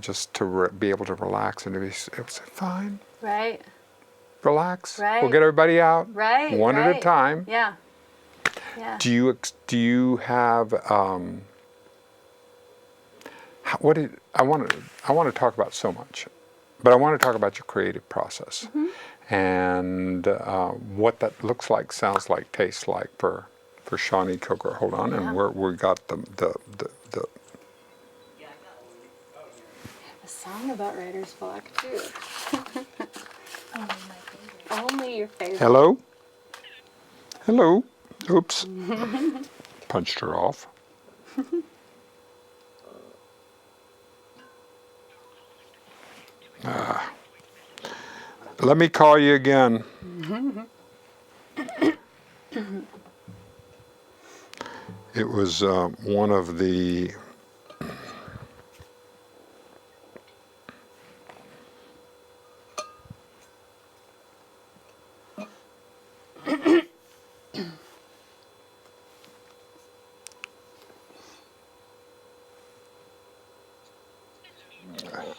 just to be able to relax and to be, it was fine. Right. Relax. Right. We'll get everybody out. Right. One right. at a time. Yeah. Yeah. Do you have what did I want to talk about so much, but I want to talk about your creative process and what that looks like, sounds like, tastes like for Shawnee Kilgore. Hold on, and we got the a song about writer's block too. Only your favorite. Hello? Hello? Oops. Punched her off. Let me call you again. It was one of the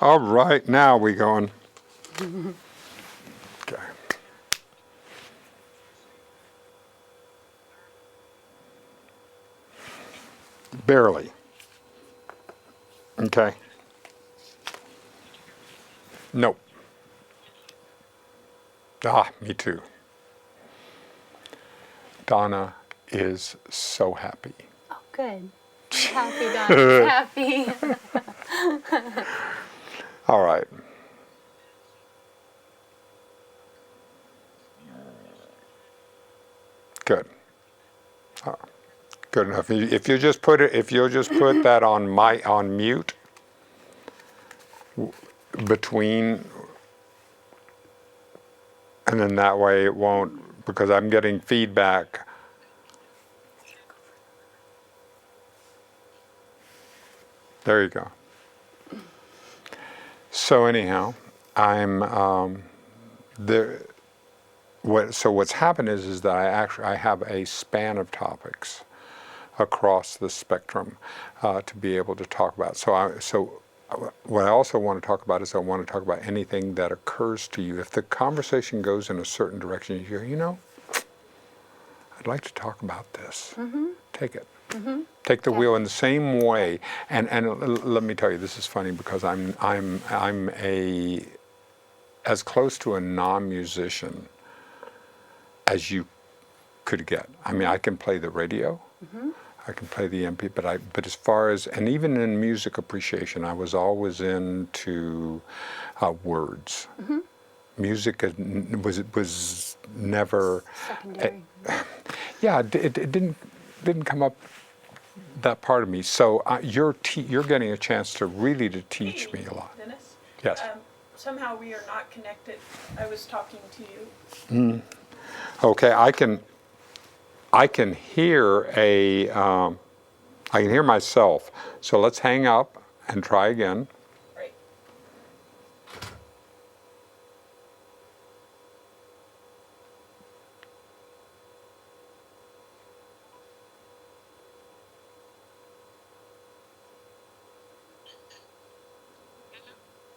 All right, now we going. Okay. Barely. Okay. Nope. Ah, me too. Donna is so happy. Oh, good. Happy, Donna. Happy. All right. Good. Good enough. If you just put that on mute between, and then that way it won't, because I'm getting feedback. There you go. So anyhow, I'm there. So what's happened is that I have a span of topics across the spectrum to be able to talk about. So what I also want to talk about is I want to talk about anything that occurs to you. If the conversation goes in a certain direction, you hear, I'd like to talk about this. Take it. Take the wheel in the same way. And let me tell you, this is funny because I'm as close to a non-musician as you could get. I mean, I can play the radio, I can play the MP, but as far as, and even in music appreciation, I was always into words. Music was never secondary. Yeah, it didn't come up that part of me. So you're getting a chance to really to teach me a lot. Dennis? Yes. Somehow we are not connected. I was talking to you. Okay, I can hear I can hear myself. So let's hang up and try again. Right.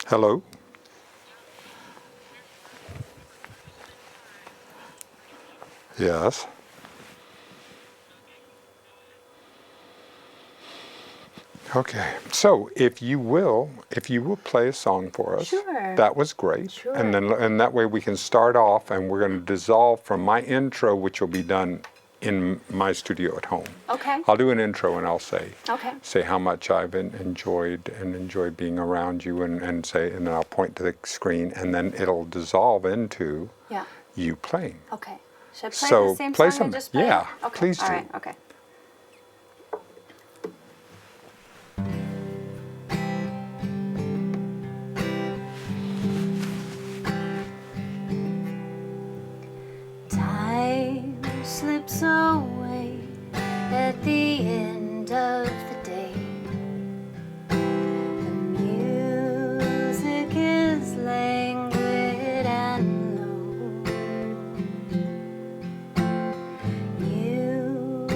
Hello? Yes. Okay. So if you will play a song for us. Sure. That was great. Sure. And that way we can start off, and we're going to dissolve from my intro, which will be done in my studio at home. Okay. I'll do an intro and I'll say Okay. how much I've enjoyed being around you, and then I'll point to the screen, and then it'll dissolve into you playing. Okay. Should I play So the same play song I some. just played? Yeah, Okay. please All do. right. Okay. Time slips away at the end of the day. The music is languid and low. You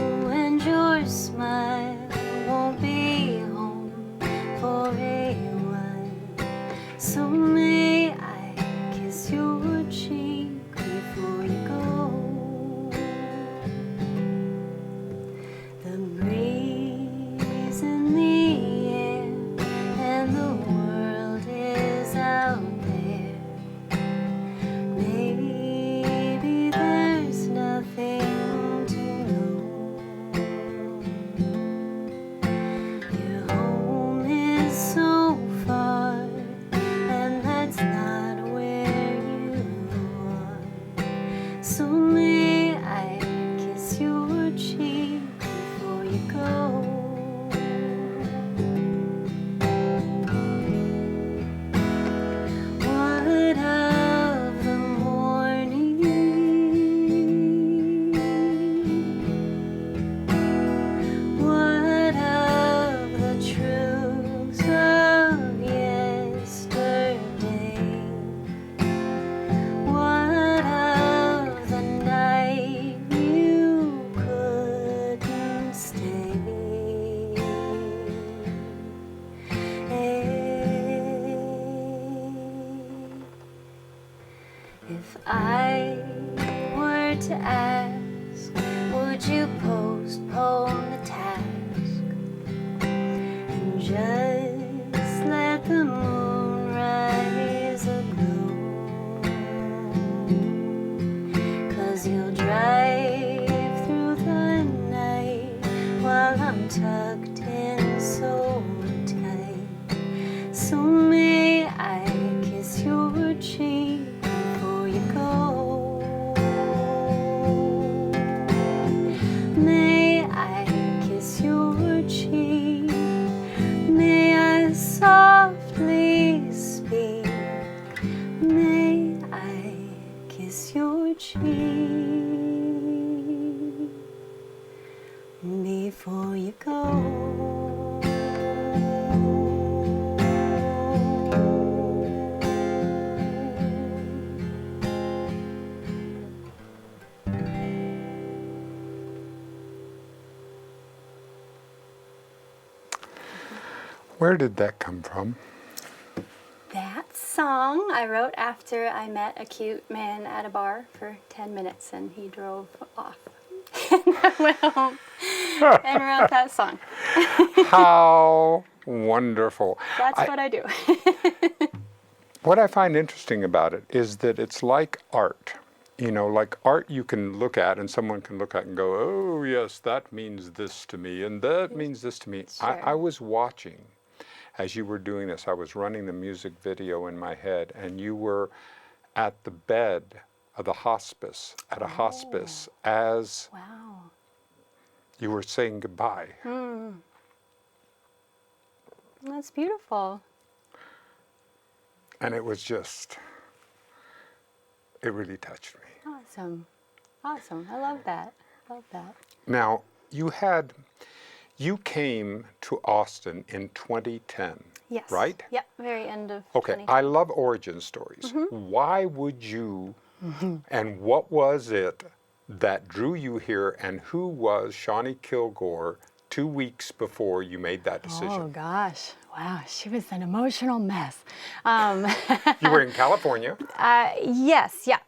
If I were to ask, would you postpone the task and just let the moon rise aglow? 'Cause you'll drive through the night while I'm tucked in so tight. So may I kiss your cheek before you go? May I kiss your cheek? May I softly speak? May I kiss your cheek before you go? Where did that come from? That song I wrote after I met a cute man at a bar for 10 minutes and he drove off. And I went home and wrote that song. How wonderful. That's what I do. What I find interesting about it is that it's like art. You know, like art you can look at and someone can look at and go, oh yes, that means this to me and that means this to me. Sure. I was watching as you were doing this. I was running the music video in my head and you were at the bed of the hospice, at a hospice, as Wow. you were saying goodbye. That's beautiful. And it was just, it really touched me. Awesome. Awesome. I love that. Love that. Now, you came to Austin in 2010, Yes. right? Yep. Very end of Okay, 2010. I love origin stories. Why would you, and what was it that drew you here, and who was Shawnee Kilgore 2 weeks before you made that Oh decision? gosh, wow, she was an emotional mess. You were in California. Yes, yeah.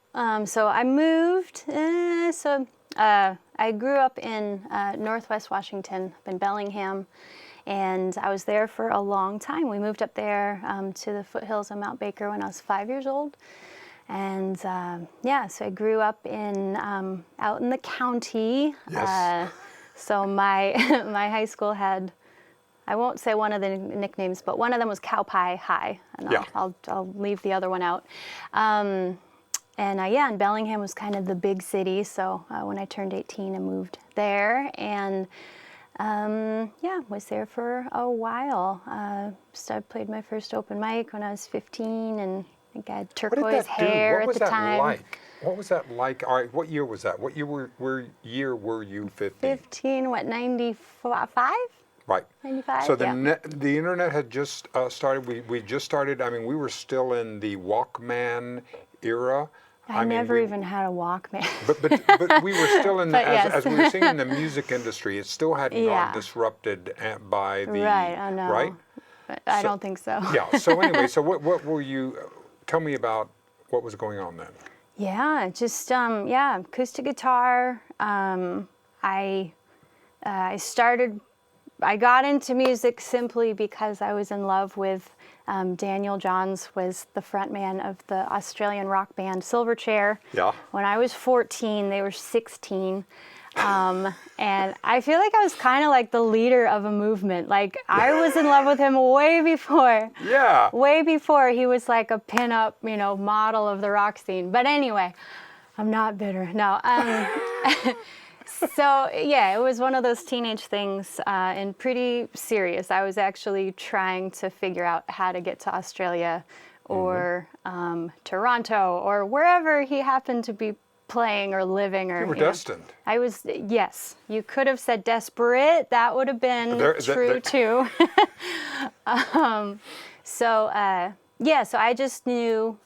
So I moved, I grew up in Northwest Washington, up in Bellingham, and I was there for a long time. We moved up there to the foothills of Mount Baker when I was 5 years old. And yeah, so I grew up in out in the county. Yes. So my my high school had, I won't say one of the nicknames, but one of them was Cow Pie High, and Yeah. I'll leave the other one out. And yeah, and Bellingham was kind of the big city. So when I turned 18, I moved there, and yeah, was there for a while. So I played my first open mic when I was 15, and I think I had What did turquoise that do? hair What was at the that time. like? What was that like? All right, what year was that? What year year were you 15? 15, what, 95? Right. 95, So the yeah. the internet had just started. We just started. I mean, we were still in the Walkman era. I mean, never we- even had a Walkman. But we were still in, But as, yes. as we were seeing in the music industry, it still hadn't Yeah. gone disrupted by the, Right, I know. right? But I So- don't think so. Yeah, so anyway, so what were you, tell me about what was going on then. Yeah, just yeah, acoustic guitar. I got into music simply because I was in love with Daniel Johns, was the frontman of the Australian rock band Silverchair. Yeah. When I was 14, they were 16. And I feel like I was kind of like the leader of a movement. Like I was in love with him way before. Yeah. Way before he was like a pinup, model of the rock scene. But anyway, I'm not bitter. No. So yeah, it was one of those teenage things, and pretty serious. I was actually trying to figure out how to get to Australia or Toronto or wherever he happened to be playing or living. Or You were know. destined. I was, yes. You could have said desperate. That would have been true too. So I just knew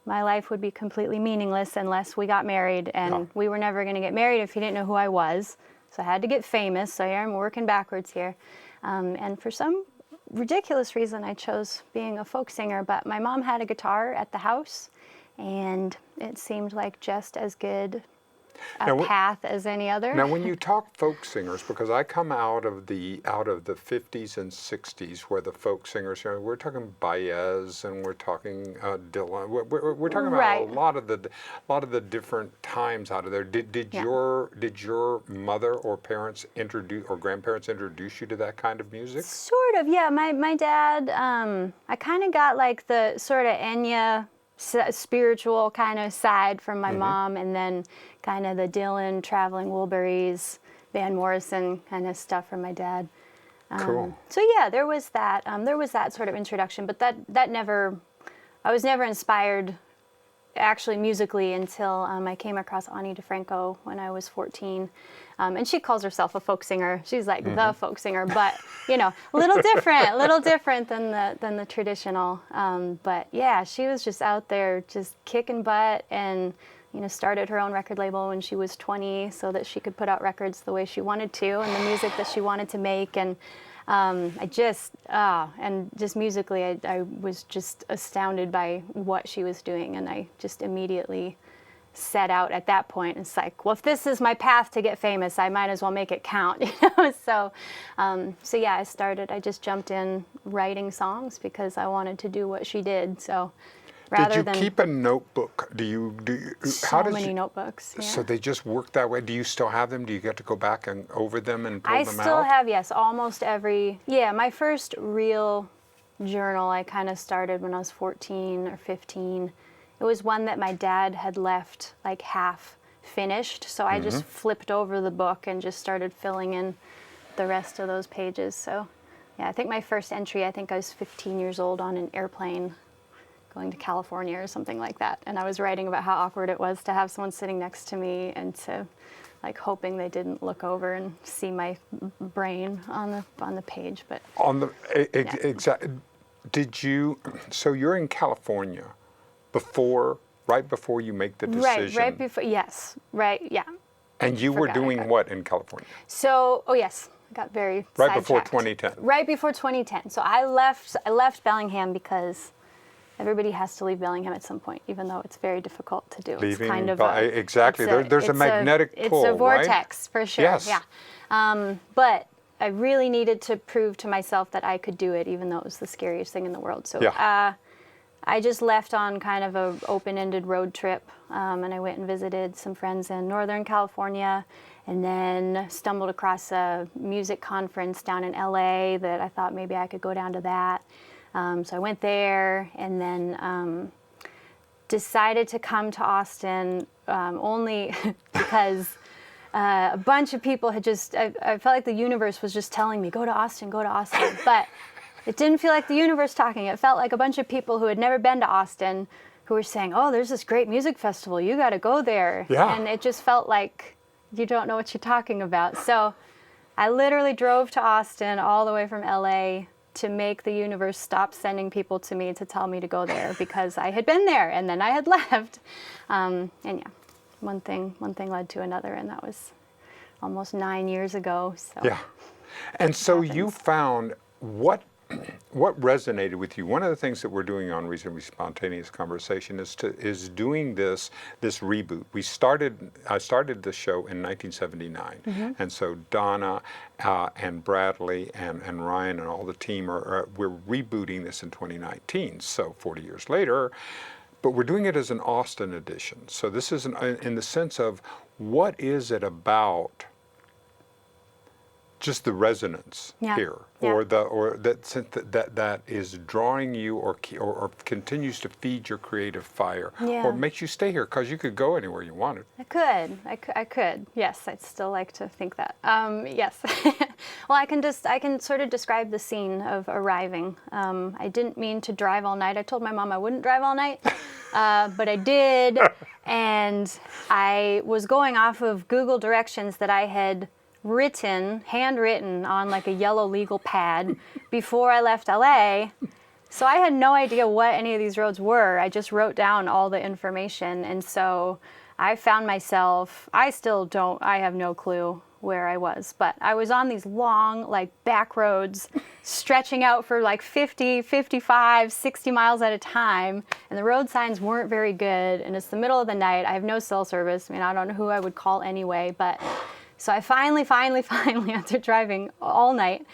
my life would be completely meaningless unless we got married, and Yeah. we were never going to get married if he didn't know who I was. So I had to get famous. So here I'm working backwards here. And for some ridiculous reason, I chose being a folk singer. But my mom had a guitar at the house, and it seemed like just as good a Now, path as any other. Now, when you talk folk singers, because I come out of the 50s and 60s, where the folk singers, we're talking Baez and we're talking Dylan. We're talking about Right. a lot of the different times out of there. Did Yeah. your mother or parents or grandparents introduce you to that kind of music? Sort of, yeah. My dad, I kind of got like the sort of Enya spiritual kind of side from my mom, and then kind of the Dylan, Traveling Wilburys, Van Morrison kind of stuff from my dad. Cool. So yeah, there was that. There was that sort of introduction, but that never. I was never inspired, actually musically, until I came across Ani DeFranco when I was 14. And she calls herself a folk singer. She's like the folk singer, but a little different than the traditional. But yeah, she was just out there just kicking butt, and started her own record label when she was 20 so that she could put out records the way she wanted to and the music that she wanted to make. And just musically, I was just astounded by what she was doing, and I just immediately set out at that point. It's like, well, if this is my path to get famous, I might as well make it count. So yeah, I just jumped in writing songs because I wanted to do what she did. So rather Did you than keep a notebook? Do you so many notebooks. Yeah. So they just work that way? Do you still have them? Do you get to go back and over them and pull I them still out? have, yes, almost every. Yeah, my first real journal I kind of started when I was 14 or 15. It was one that my dad had left like half finished, so I just flipped over the book and just started filling in the rest of those pages. So yeah, I think my first entry, I was 15 years old on an airplane going to California or something like that, and I was writing about how awkward it was to have someone sitting next to me and to like hoping they didn't look over and see my brain on the page. But On the exact. Did you? So you're in California right before you make the decision. right before, yes, right, yeah. And you were Forgot doing about it. what in California? So, yes, I got very Right before sidetracked. 2010. Right before 2010. So I left Bellingham because everybody has to leave Bellingham at some point, even though it's very difficult to do. It's Leaving kind of exactly. There's a magnetic pull, It's a right? vortex for sure. Yes. Yeah. But I really needed to prove to myself that I could do it, even though it was the scariest thing in the world. So Yeah. I just left on kind of an open-ended road trip, and I went and visited some friends in Northern California, and then stumbled across a music conference down in LA that I thought maybe I could go down to that. So I went there, and then decided to come to Austin only because a bunch of people had I felt like the universe was just telling me, go to Austin, but it didn't feel like the universe talking. It felt like a bunch of people who had never been to Austin who were saying, oh, there's this great music festival, you got to go there. Yeah. And it just felt like you don't know what you're talking about. So I literally drove to Austin all the way from LA to make the universe stop sending people to me to tell me to go there because I had been there and then I had left. And yeah, one thing led to another, and that was almost 9 years ago. So Yeah. And so happens. you found what resonated with you. One of the things that we're doing on Reasonably Spontaneous Conversation is doing this reboot. I started the show in 1979, and so Donna and Bradley and Ryan and all the team we're rebooting this in 2019. So 40 years later, but we're doing it as an Austin edition. So this is in the sense of what is it about just the resonance here, or that is drawing you, or continues to feed your creative fire, or makes you stay here because you could go anywhere you wanted. I could. Yes, I'd still like to think that. Yes. Well, I can sort of describe the scene of arriving. I didn't mean to drive all night. I told my mom I wouldn't drive all night, but I did, and I was going off of Google directions that I had handwritten on like a yellow legal pad before I left LA. So I had no idea what any of these roads were. I just wrote down all the information. And so I found myself, I have no clue where I was, but I was on these long, like, back roads stretching out for like 50, 55, 60 miles at a time, and the road signs weren't very good, and it's the middle of the night. I have no cell service. I mean, I don't know who I would call anyway, but so I finally, after driving all night,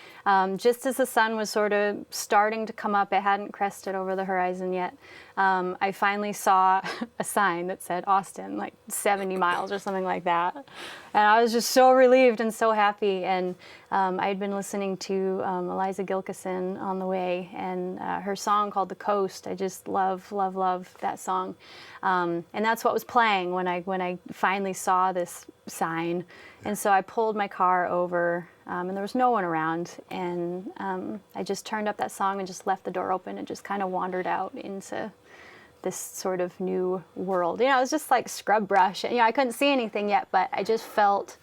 just as the sun was sort of starting to come up, it hadn't crested over the horizon yet, I finally saw a sign that said Austin, like 70 miles or something like that. And I was just so relieved and so happy. And I had been listening to Eliza Gilkison on the way, and her song called The Coast. I just love that song. And that's what was playing when I finally saw this sign. And so I pulled my car over, and there was no one around. And I just turned up that song and just left the door open and just kind of wandered out into this sort of new world. You know, it was just like scrub brush. You know, I couldn't see anything yet, but I just felt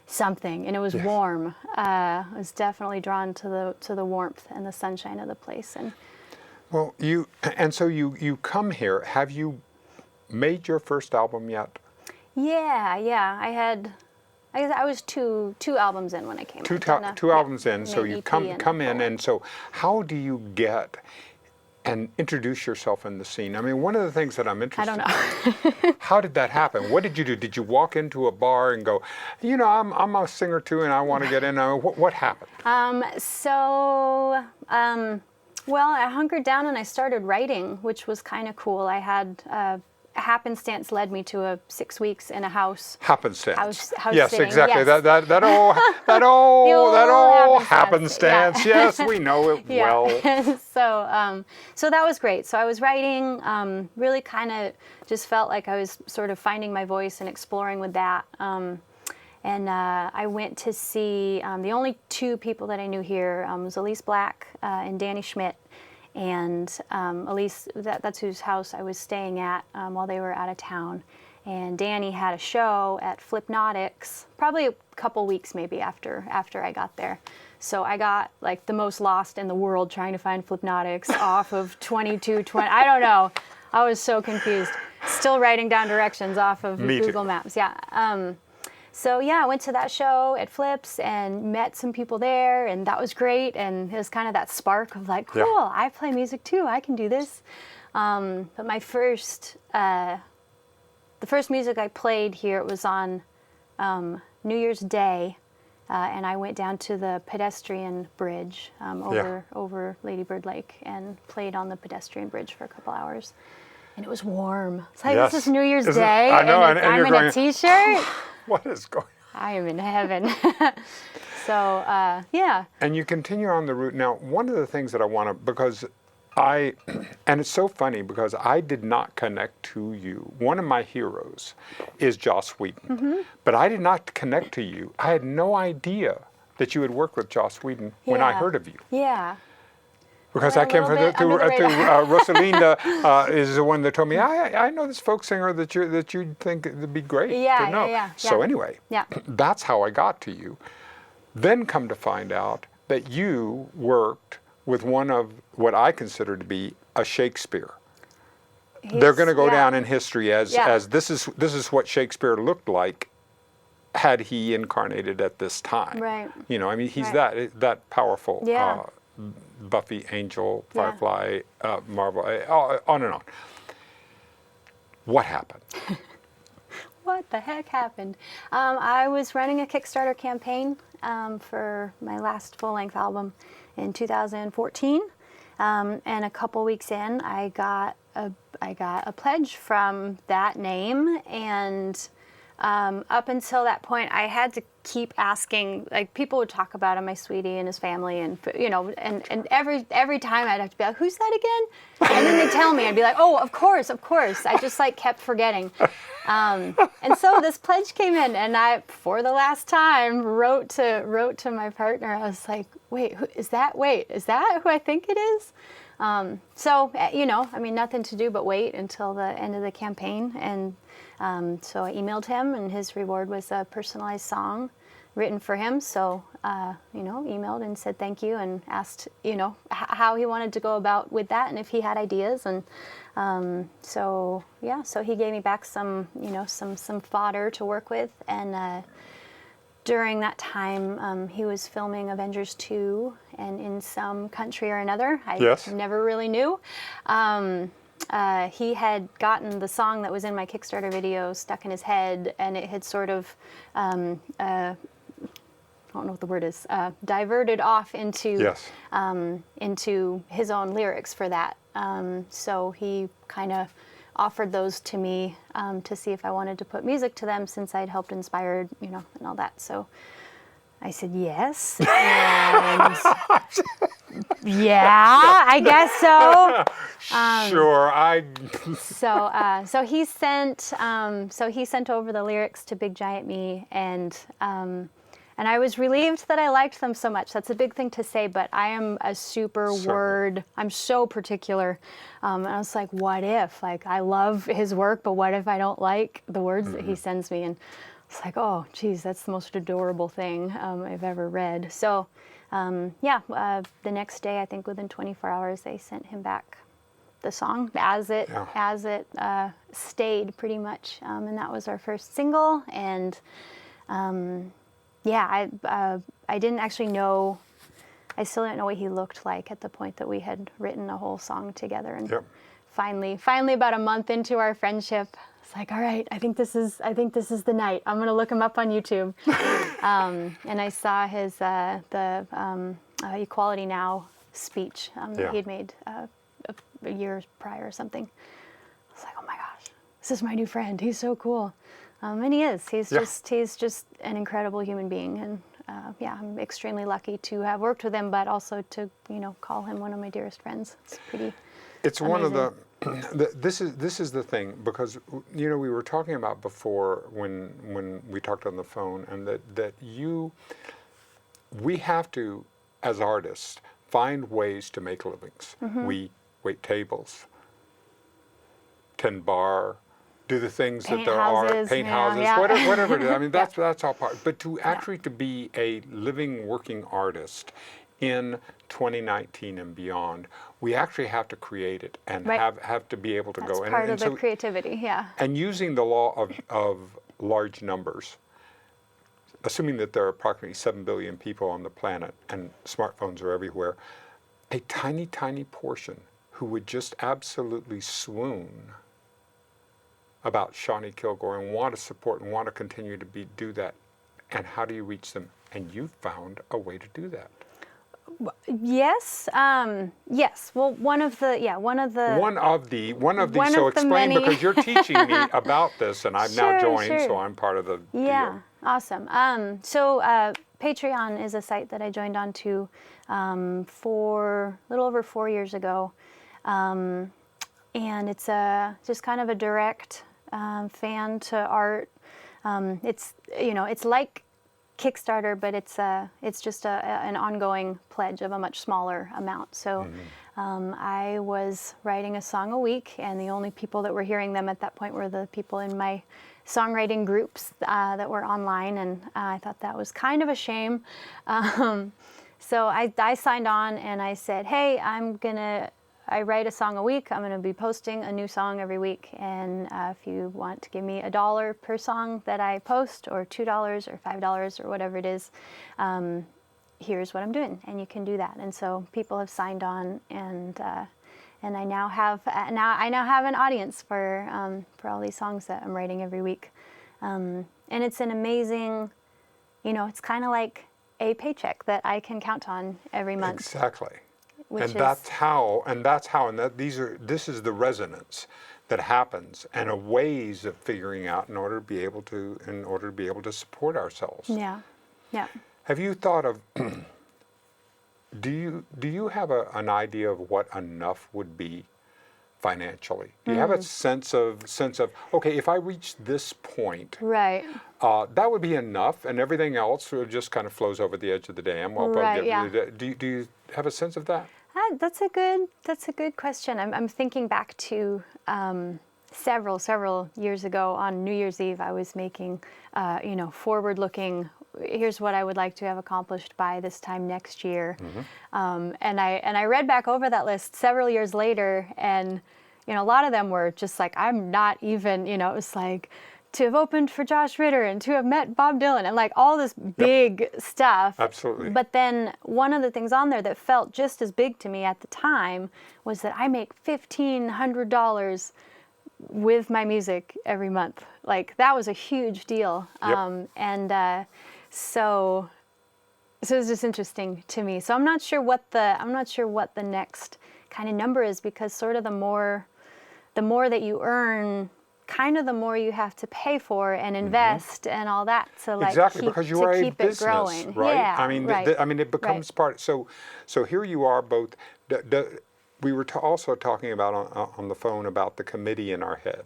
something, and it was warm. I was definitely drawn to the warmth and the sunshine of the place. And Well, so you come here. Have you made your first album yet? Yeah. I was two albums in when I came. Two albums in, so you EP come in, and so how do you get and introduce yourself in the scene? I mean, one of the things that I'm interested in. I don't know. How did that happen? What did you do? Did you walk into a bar and go, you know, I'm a singer too, and I want to get in? What happened? Well, I hunkered down and I started writing, which was kind of cool. I had happenstance led me to 6 weeks in a house. Happenstance. House Yes, sitting, exactly. yes. That old happenstance. Yeah. Yes, we know it well. So that was great. So I was writing, really kind of just felt like I was sort of finding my voice and exploring with that. And I went to see the only two people that I knew here was Elise Black and Danny Schmidt. And Elise, that's whose house I was staying at while they were out of town. And Danny had a show at Flipnotics, probably a couple weeks maybe after I got there. So I got like the most lost in the world trying to find Flipnotics off of 2220. I don't know. I was so confused. Still writing down directions off of Google Maps. Yeah. So yeah, I went to that show at Flips and met some people there, and that was great. And it was kind of that spark of like, cool, I play music too. I can do this. But my the first music I played here, it was on New Year's Day, and I went down to the pedestrian bridge over Lady Bird Lake and played on the pedestrian bridge for a couple hours. And it was warm. It's like, this is New Year's Day, I know, and I'm you're in going, a t-shirt. What is going on? I am in heaven. So, yeah. And you continue on the route. Now, one of the things that I want to, because and it's so funny because I did not connect to you. One of my heroes is Joss Whedon, but I did not connect to you. I had no idea that you had worked with Joss Whedon when I heard of you. Yeah. Because I came from Rosalinda is the one that told me, I know this folk singer that you think would be great to know. Yeah. So anyway, that's how I got to you. Then come to find out that you worked with one of what I consider to be a Shakespeare. They're going to go down in history as this is what Shakespeare looked like had he incarnated at this time. Right. You know, I mean, he's that powerful. Buffy, Angel, Firefly, Marvel, on and on. What happened? What the heck happened? I was running a Kickstarter campaign for my last full-length album in 2014, and a couple weeks in, I got a pledge from that name, and up until that point, I had to keep asking. Like, people would talk about my sweetie and his family, and you know, and every time I'd have to be like, "Who's that again?" And then they'd tell me, I'd be like, "Oh, of course." I just like kept forgetting. And so this pledge came in, and I, for the last time, wrote to my partner. I was like, "Wait, who is that? Wait, is that who I think it is?" So you know, I mean, nothing to do but wait until the end of the campaign, and so I emailed him, and his reward was a personalized song written for him. So, you know, emailed and said thank you, and asked, you know, how he wanted to go about with that, and if he had ideas. And so he gave me back some, you know, some fodder to work with, and during that time, he was filming Avengers 2, and in some country or another, I Yes. never really knew, he had gotten the song that was in my Kickstarter video stuck in his head, and it had sort of, I don't know what the word is, diverted off into Yes. into his own lyrics for that. So he kind of offered those to me to see if I wanted to put music to them, since I'd helped inspire, and all that. So I said yes, and yeah, I guess so. Sure, So he sent over the lyrics to Big Giant Me, and I was relieved that I liked them so much. That's a big thing to say, but I am a super Certainly. I'm so particular. And I was like, what if? Like, I love his work, but what if I don't like the words that he sends me? And it's like, oh, geez, that's the most adorable thing I've ever read. So, the next day, I think within 24 hours, they sent him back the song as it stayed, pretty much. And that was our first single. And I didn't actually know, I still didn't know what he looked like at the point that we had written a whole song together. And Yep. finally about a month into our friendship, it's like, all right, I think this is the night. I'm going to look him up on YouTube. And I saw his, Equality Now speech that he had made a year prior or something. I was like, oh my gosh, this is my new friend. He's so cool. And he is. He's just an incredible human being. And I'm extremely lucky to have worked with him, but also to, call him one of my dearest friends. It's pretty It's amazing. one of this is the thing, because we were talking about before when we talked on the phone, and that we have to, as artists, find ways to make livings. We wait tables, tend bar, do the things Paint that there houses, are, paint yeah, houses, yeah. whatever it is. I mean, that's all part. But to actually to be a living, working artist in 2019 and beyond, we actually have to create it and Right. have to be able to That's go. part And of the creativity, yeah. and using the law of large numbers, assuming that there are approximately 7 billion people on the planet and smartphones are everywhere, a tiny, tiny portion who would just absolutely swoon about Shawnee Kilgore and want to support and want to continue to do that. And how do you reach them? And you found a way to do that. Yes. Yes. Well, one of the. So explain, many. because you're teaching me about this, and I've now Sure, joined, sure. so I'm part of the Yeah. deal. Awesome. So Patreon is a site that I joined onto for a little over 4 years ago, and it's just kind of a direct fan to art. It's like Kickstarter, but it's just an ongoing pledge of a much smaller amount. So I was writing a song a week, and the only people that were hearing them at that point were the people in my songwriting groups that were online, and I thought that was kind of a shame. So I signed on, and I said, hey, I write a song a week. I'm going to be posting a new song every week. And if you want to give me $1 per song that I post, or $2 or $5 or whatever it is, here's what I'm doing. And you can do that. And so people have signed on, and I now have an audience for all these songs that I'm writing every week. And it's an amazing, it's kind of like a paycheck that I can count on every month. Exactly. This is the resonance that happens, and ways of figuring out in order to be able to support ourselves. Yeah. Have you thought of do you have an idea of what enough would be financially? Do you have a sense of okay, if I reach this point, Right. that would be enough, and everything else just kind of flows over the edge of the dam? Right, yeah. Do you have a sense of that? That's a good question. I'm thinking back to several years ago on New Year's Eve. I was making, forward-looking. Here's what I would like to have accomplished by this time next year. And I read back over that list several years later, and a lot of them were just like, I'm not even. It was like to have opened for Josh Ritter and to have met Bob Dylan and like all this big stuff. Absolutely. But then one of the things on there that felt just as big to me at the time was that I make $1,500 with my music every month. Like that was a huge deal. Yep. So it was just interesting to me. So I'm not sure what the next kind of number is, because sort of the more that you earn, kind of the more you have to pay for and invest and all that to like Exactly, keep, because you to are a keep business, it growing. right? Yeah, I mean, right. I mean, it becomes part. So here you are both. We were also talking about on the phone about the committee in our head,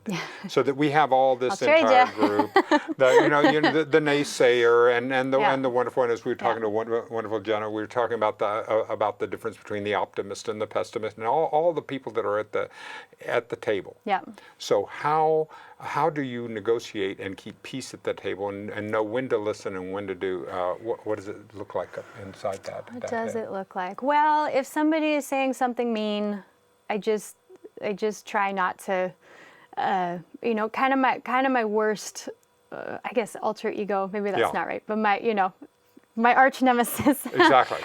so that we have all this I'll trade entire ya. group, the naysayer and Yeah. the wonderful. And as we were talking Yeah. to wonderful Jenna, we were talking about the difference between the optimist and the pessimist, and all the people that are at the table. Yeah. So how do you negotiate and keep peace at the table and know when to listen and when to do? What does it look like inside that? What does it look like? Well, if somebody is saying something mean, I just try not to, kind of my worst, I guess, alter ego. Maybe that's Yeah. not right, but my arch nemesis. Exactly.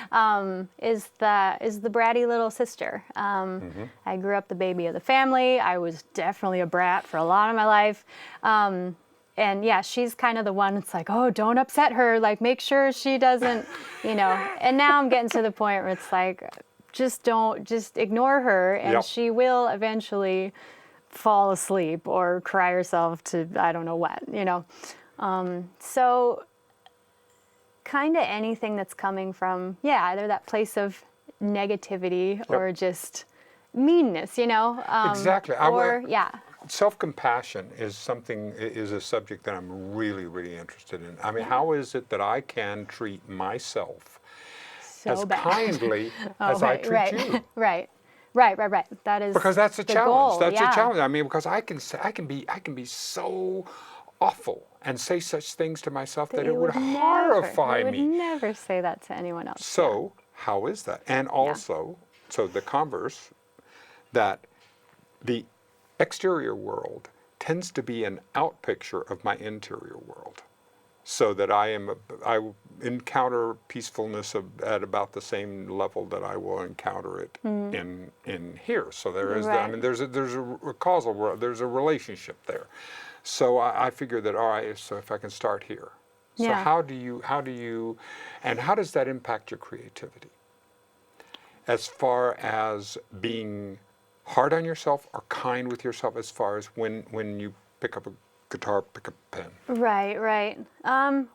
Is the bratty little sister. I grew up the baby of the family. I was definitely a brat for a lot of my life. And yeah, she's kind of the one that's like, oh, don't upset her. Like, make sure she doesn't, And now I'm getting to the point where it's like, just ignore her, and Yep. she will eventually fall asleep or cry herself to I don't know what, So kind of anything that's coming from, either that place of negativity or just meanness, Exactly. Yeah. Self-compassion is a subject that I'm really, really interested in. I mean, how is it that I can treat myself So as bad. kindly as I treat you? Right. That is Because that's a the challenge. goal, That's yeah. a challenge. I mean, because I can be so awful and say such things to myself that it would horrify You would me. never say that to anyone else. So how is that? And also, so the converse, that the exterior world tends to be an out picture of my interior world, so that I encounter peacefulness at about the same level that I will encounter it in here. So there is, there's a causal, there's a relationship there. So I figure that, all right, so if I can start here. So how do you, and how does that impact your creativity? As far as being hard on yourself or kind with yourself, as far as when you pick up a guitar, pick up a pen? Right.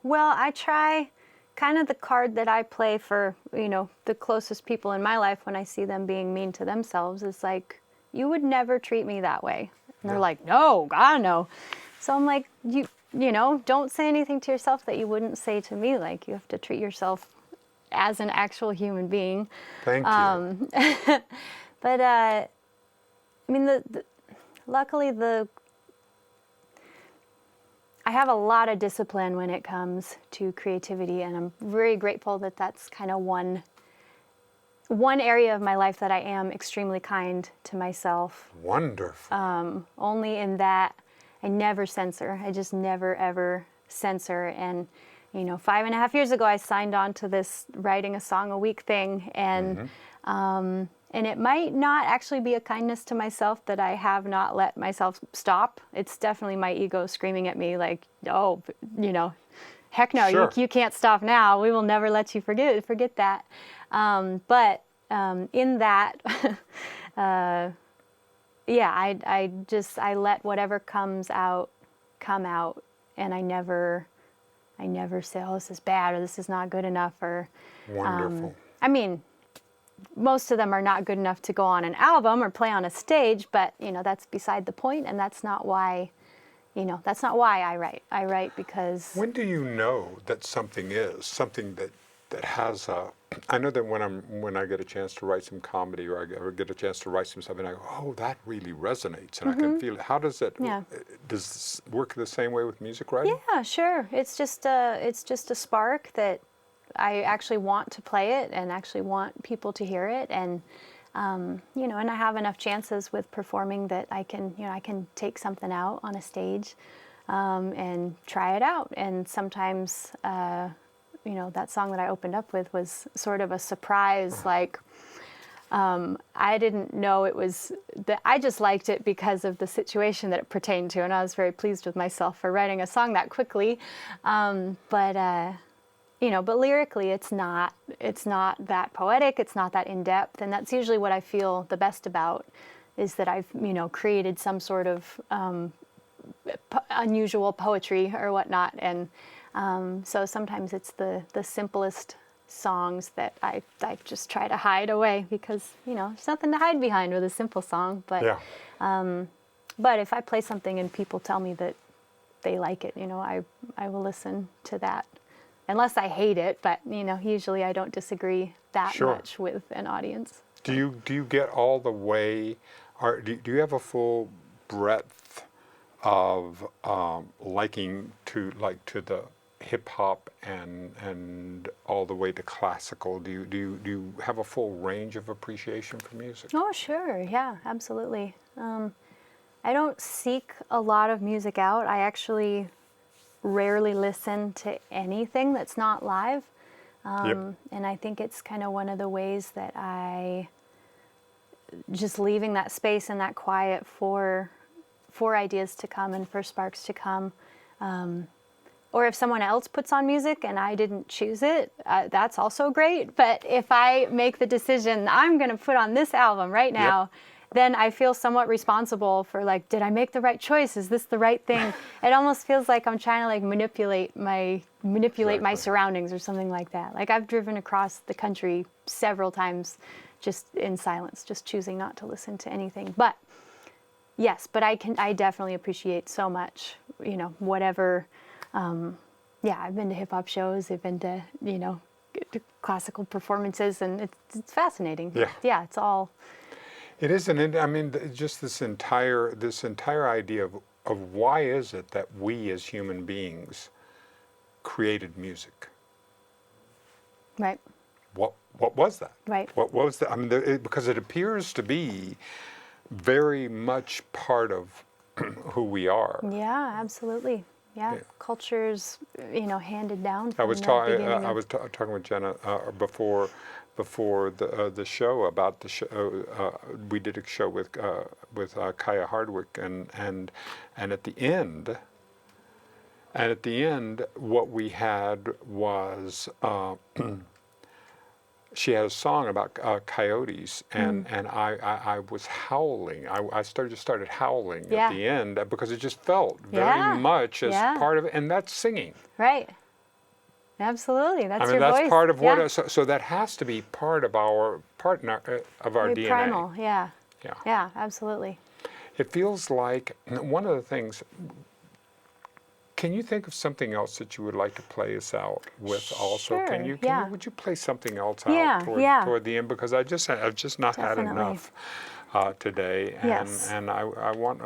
Well, I try kind of the card that I play for, the closest people in my life when I see them being mean to themselves is like, you would never treat me that way. And they're like, no, God, no. So I'm like, don't say anything to yourself that you wouldn't say to me. Like, you have to treat yourself as an actual human being. Thank you. But, I mean, luckily I have a lot of discipline when it comes to creativity, and I'm very grateful that that's kind of one area of my life that I am extremely kind to myself. Wonderful. Only in that I never censor. I just never, ever censor. And, 5.5 years ago, I signed on to this writing a song a week thing, and it might not actually be a kindness to myself that I have not let myself stop. It's definitely my ego screaming at me like, oh, heck no, Sure. you can't stop now. We will never let you forget that. But in that, I let whatever comes out come out, and I never say, oh, this is bad or this is not good enough, or Wonderful. I mean, most of them are not good enough to go on an album or play on a stage, but that's beside the point, and that's not why I write. I write because When do you know that something is something that has a? I know that when I get a chance to write some comedy, or I get a chance to write some stuff, and I go, oh, that really resonates, and I can feel it. How does it? Yeah. Does it work the same way with music writing? Yeah, sure. It's just a spark that I actually want to play it and actually want people to hear it, and and I have enough chances with performing that I can take something out on a stage. and try it out. And sometimes, that song that I opened up with was sort of a surprise, like, I didn't know it was that. I just liked it because of the situation that it pertained to, and I was very pleased with myself for writing a song that quickly. But lyrically, it's not that poetic. It's not that in depth, and that's usually what I feel the best about, is that I've created some sort of unusual poetry or whatnot, and so sometimes it's the simplest songs that I just try to hide away, because there's nothing to hide behind with a simple song. But Yeah. but if I play something and people tell me that they like it, I will listen to that, unless I hate it. But usually I don't disagree that Sure. much with an audience. Do you get all the way, or do you have a full breadth of liking to the hip hop and all the way to classical? Do you have a full range of appreciation for music? Oh, sure. Yeah, absolutely. I don't seek a lot of music out. I actually rarely listen to anything that's not live. Yep. And I think it's kind of one of the ways that I just leaving that space and that quiet for ideas to come and for sparks to come. Or if someone else puts on music and I didn't choose it, that's also great. But if I make the decision, I'm going to put on this album right now, then I feel somewhat responsible for, like, did I make the right choice? Is this the right thing? It almost feels like I'm trying to, like, manipulate my Exactly. surroundings or something like that. Like, I've driven across the country several times just in silence, just choosing not to listen to anything. But yes, but I definitely appreciate so much, whatever. I've been to hip hop shows. I've been to, to classical performances, and it's fascinating. Yeah. Yeah, it's all. It is just this entire idea of why is it that we as human beings created music? Right. What was that? Right. What was that? Because it appears to be very much part of who we are. Yeah, absolutely. Yeah, Yeah. cultures, handed down I from was the talking. beginning. I was talking with Jenna before the show about the show. We did a show with Kaya Hardwick, and at the end. And at the end, what we had was she had a song about coyotes, and I was howling. I started howling Yeah. at the end because it just felt Yeah. very much as Yeah. part of it, and that's singing. Right. Absolutely. That's your that's voice. part of what. Yeah. So that has to be part of our Very DNA. primal. Yeah. Yeah. Yeah, absolutely. It feels like one of the things. Can you think of something else that you would like to play us out with? Also, Sure, can you? yeah. Would you play something else Yeah, out yeah. toward the end? Because I've just not had Definitely. enough today, and Yes. I want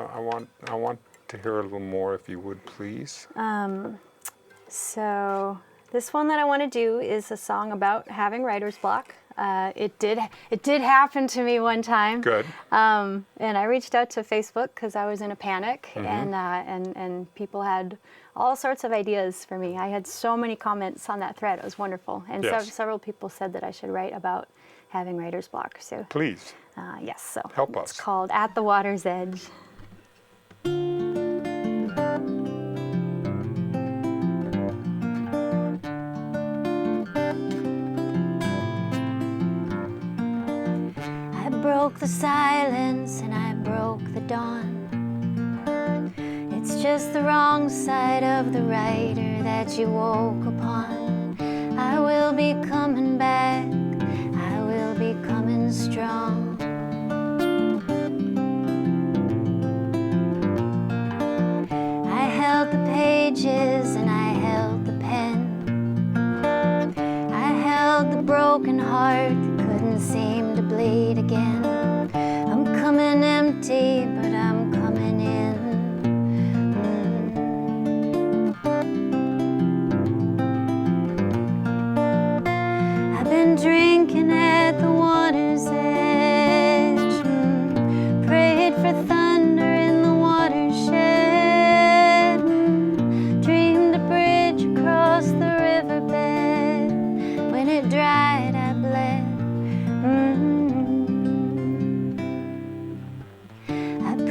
to hear a little more, if you would, please. So this one that I want to do is a song about having writer's block. It did happen to me one time. Good. And I reached out to Facebook because I was in a panic, Mm-hmm. and people had all sorts of ideas for me. I had so many comments on that thread. It was wonderful, and Yes. several people said that I should write about having writer's block. So Please. yes, so Help it's us. called "At the Water's Edge." I broke the silence and I broke the dawn. It's just the wrong side of the rider that you woke upon. I will be coming back, I will be coming strong. I held the pages and I held the pen. I held the broken heart that couldn't seem to bleed again. I'm coming empty, but I'm coming in. I've been drinking at the water's edge.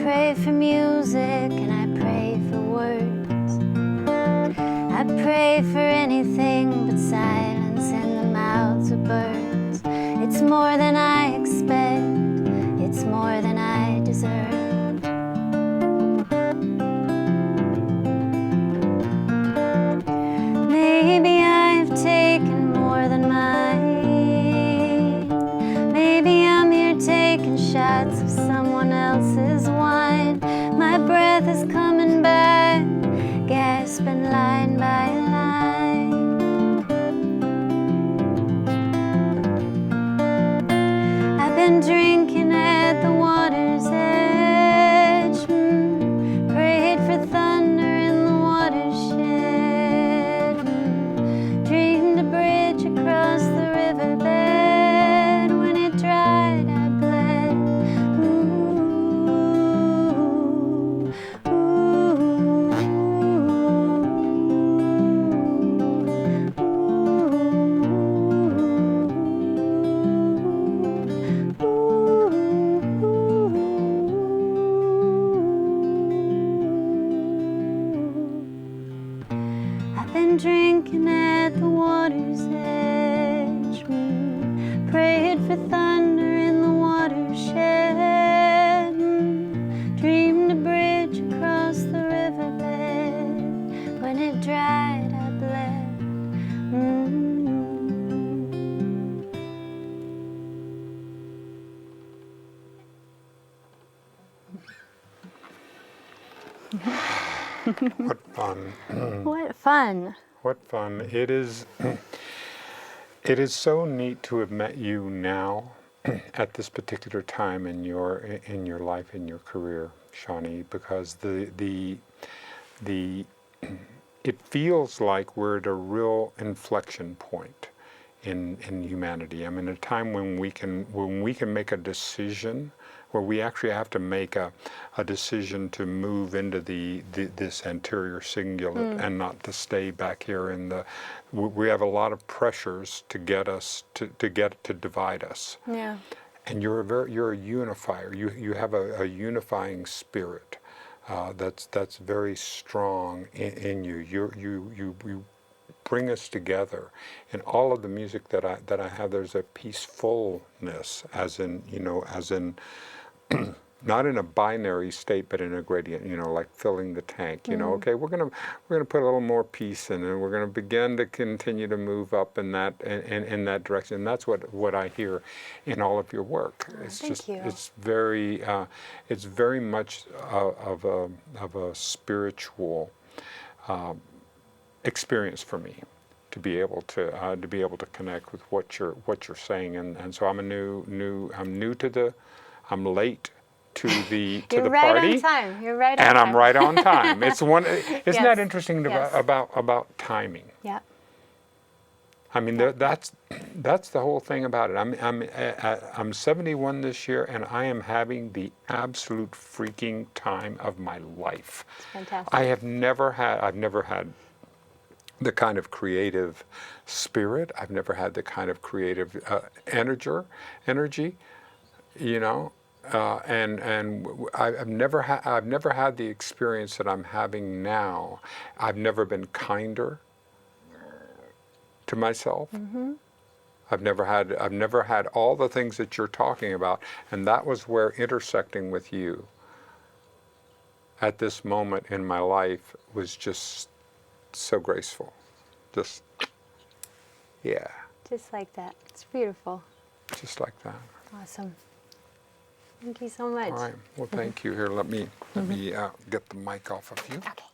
pray for music and I pray for words. I pray for anything but silence in the mouths of birds. It's more than I expect, it's more than I deserve. Maybe I've taken more than mine. Maybe I'm here taking shots of someone else's wine. My breath is coming back, gasping line by line. I've been drinking at the water's edge, prayed for thunder in the watershed, dreamed a bridge across the riverbed. When it dried, I bled. I've been drinking at the water's edge, prayed for thunder in the watershed, dreamed a bridge across the riverbed. When it dried, I bled. What fun. What fun. What fun. It is so neat to have met you now at this particular time in your life, in your career, Shawnee, because it feels like we're at a real inflection point in humanity. I mean, a time when we can make a decision, where we actually have to make a decision to move into this anterior cingulate and not to stay back here in the. We have a lot of pressures to get us to divide us. Yeah. And you're a unifier. You have a unifying spirit that's very strong in you. You bring us together. In all of the music that I have, there's a peacefulness, as in not in a binary state, but in a gradient, like filling the tank. Okay, we're gonna put a little more peace in, and we're gonna begin to continue to move up in that direction. And that's what I hear in all of your work. It's thank you. it's very much of a spiritual experience for me, to be able to connect with what you're saying, and so I'm late to the You're party. right on time. You're right on and time. I'm right on time. Isn't Yes. that interesting Yes. about timing? Yeah. I mean, that's the whole thing about it. I'm 71 this year, and I am having the absolute freaking time of my life. It's fantastic. I've never had the kind of creative spirit. I've never had the kind of creative energy. And I've never had the experience that I'm having now. I've never been kinder to myself. I've never had all the things that you're talking about, and that was where intersecting with you at this moment in my life was just so graceful. Just, yeah, Just like that. It's beautiful. just like that. Awesome. Thank you so much. All right. Well, thank you. Here, let me get the mic off of you. Okay.